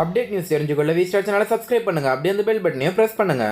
Update news தெரிஞ்சுக்கொள்ள V-Star சேனலை subscribe பண்ணுங்க. அப்படியே அந்த பெல் பட்டனையும் பிரஸ் பண்ணுங்க.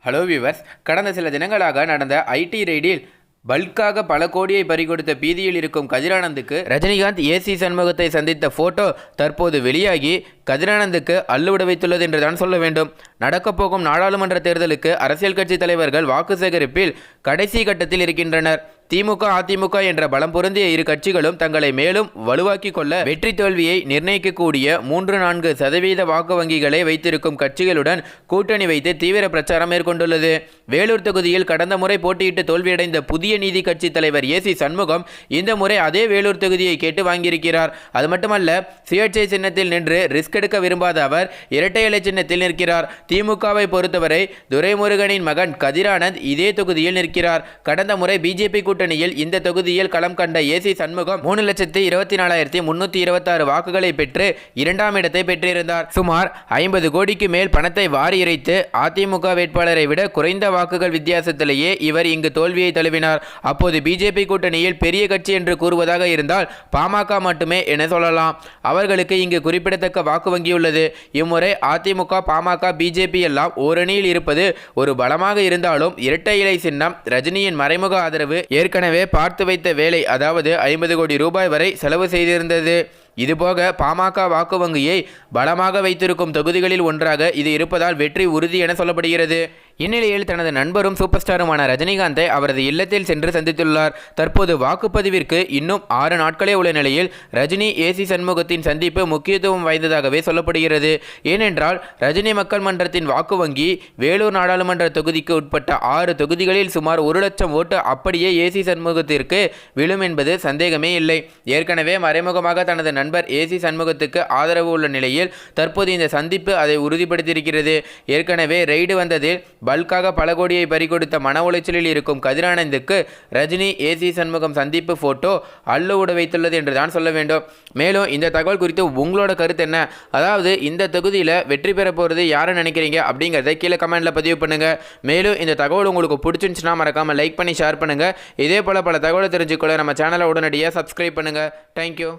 ஹலோ வியூவர்ஸ், கடந்த சில தினங்களாக நடந்த ஐடி ரெய்டில் பல்காக பல கோடியை பறிகொடுத்த பீதியில் இருக்கும் கதிரானந்துக்கு ரஜினிகாந்த் ஏசி சண்முகத்தை சந்தித்த போட்டோ தற்போது வெளியாகி கதிரானந்துக்கு அள்ளுவிட வைத்துள்ளது என்றுதான் சொல்ல வேண்டும். நடக்கப்போகும் நாடாளுமன்ற தேர்தலுக்கு அரசியல் கட்சி தலைவர்கள் வாக்கு சேகரிப்பில் கடைசி கட்டத்தில் இருக்கின்றனர். திமுக, அதிமுக என்ற பலம் பொருந்திய இரு கட்சிகளும் தங்களை மேலும் வலுவாக்கி கொள்ள வெற்றி தோல்வியை நிர்ணயிக்கக்கூடிய 3-4% வாக்கு வங்கிகளை வைத்திருக்கும் கட்சிகளுடன் கூட்டணி வைத்து தீவிர பிரச்சாரம் மேற்கொண்டுள்ளது. வேலூர் தொகுதியில் கடந்த முறை போட்டியிட்டு தோல்வியடைந்த புதிய நீதி கட்சி தலைவர் ஏசி சண்முகம் இந்த முறை அதே வேலூர் தொகுதியை கேட்டு வாங்கியிருக்கிறார். அது மட்டுமல்ல, சுயேட்சை சின்னத்தில் நின்று ரிஸ்க் எடுக்க விரும்பாத அவர் இரட்டை இலை சின்னத்தில் நிற்கிறார். திமுகவை பொறுத்தவரை துரைமுருகனின் மகன் கதிரானந்த் இதே தொகுதியில் நிற்கிறார். கடந்த முறை பிஜேபி கூட்டணியில் இந்த தொகுதியில் களம் கண்ட ஏசி சண்முகம் 3,24,326 வாக்குகளை பெற்று இரண்டாம் இடத்தை பெற்றிருந்தார். சுமார் 50 கோடிக்கு மேல் பணத்தை வாரி இறைத்து அதிமுக வேட்பாளரை விட குறைந்த வாக்குகள் வித்தியாசத்திலேயே இவர் இங்கு தோல்வியை தழுவினார். அப்போது பிஜேபி கூட்டணியில் பெரிய கட்சி என்று கூறுவதாக இருந்தால் பாமக மட்டுமே என சொல்லலாம். அவர்களுக்கு இங்கு குறிப்பிடத்தக்க வாக்கு வங்கியுள்ளது. இம்முறை அதிமுக, பாமக, பிஜேபி எல்லாம் ஓரணியில் இருப்பது ஒரு பலமாக இருந்தாலும் இரட்டை இலை சின்னம் ரஜினியின் மறைமுக ஆதரவு ஏற்கனவே பார்த்து வைத்த வேலை, அதாவது 50 கோடி ரூபாய் வரை செலவு செய்திருந்தது. இதுபோக பாமக வாக்கு வங்கியை பலமாக வைத்திருக்கும் தொகுதிகளில் ஒன்றாக இது இருப்பதால் வெற்றி உறுதி என சொல்லப்படுகிறது. இந்நிலையில் தனது நண்பரும் சூப்பர் ஸ்டாருமான ரஜினிகாந்தை அவரது இல்லத்தில் சென்று சந்தித்துள்ளார். தற்போது வாக்குப்பதிவிற்கு இன்னும் 6 நாட்களே உள்ள நிலையில் ரஜினி ஏசி சண்முகத்தின் சந்திப்பு முக்கியத்துவம் வாய்ந்ததாகவே சொல்லப்படுகிறது. ஏனென்றால் ரஜினி மக்கள் மன்றத்தின் வாக்கு வங்கி வேலூர் நாடாளுமன்ற தொகுதிக்கு உட்பட்ட 6 தொகுதிகளில் சுமார் 1 லட்சம் ஓட்டு அப்படியே ஏசி சண்முகத்திற்கு விழும் என்பது சந்தேகமே இல்லை. ஏற்கனவே மறைமுகமாக தனது நண்பர் ஏசி சண்முகத்துக்கு ஆதரவு உள்ள நிலையில் தற்போது இந்த சந்திப்பு அதை உறுதிப்படுத்தியிருக்கிறது. ஏற்கனவே ரெய்டு வந்ததில் பல்காக பல கோடியை பறிகொடுத்த மன உளைச்சலில் இருக்கும் கதிரானந்துக்கு ரஜினி ஏசி சண்முகம் சந்திப்பு போட்டோ அள்ளுவிட வைத்துள்ளது என்றுதான் சொல்ல வேண்டும். மேலும் இந்த தகவல் குறித்து உங்களோட கருத்து என்ன? அதாவது இந்த தொகுதியில் வெற்றி பெற போகிறது யாரை நினைக்கிறீங்க அப்படிங்கிறத கீழே கமெண்ட்ல பதிவு பண்ணுங்க. மேலும் இந்த தகவல் உங்களுக்கு பிடிச்சிருந்துச்சுன்னா மறக்காம லைக் பண்ணி ஷேர் பண்ணுங்க. இதே போல பல தகவலை தெரிஞ்சுக்கொள்ள நம்ம சேனலை உடனடியாக சப்ஸ்கிரைப் பண்ணுங்க. தேங்க்யூ.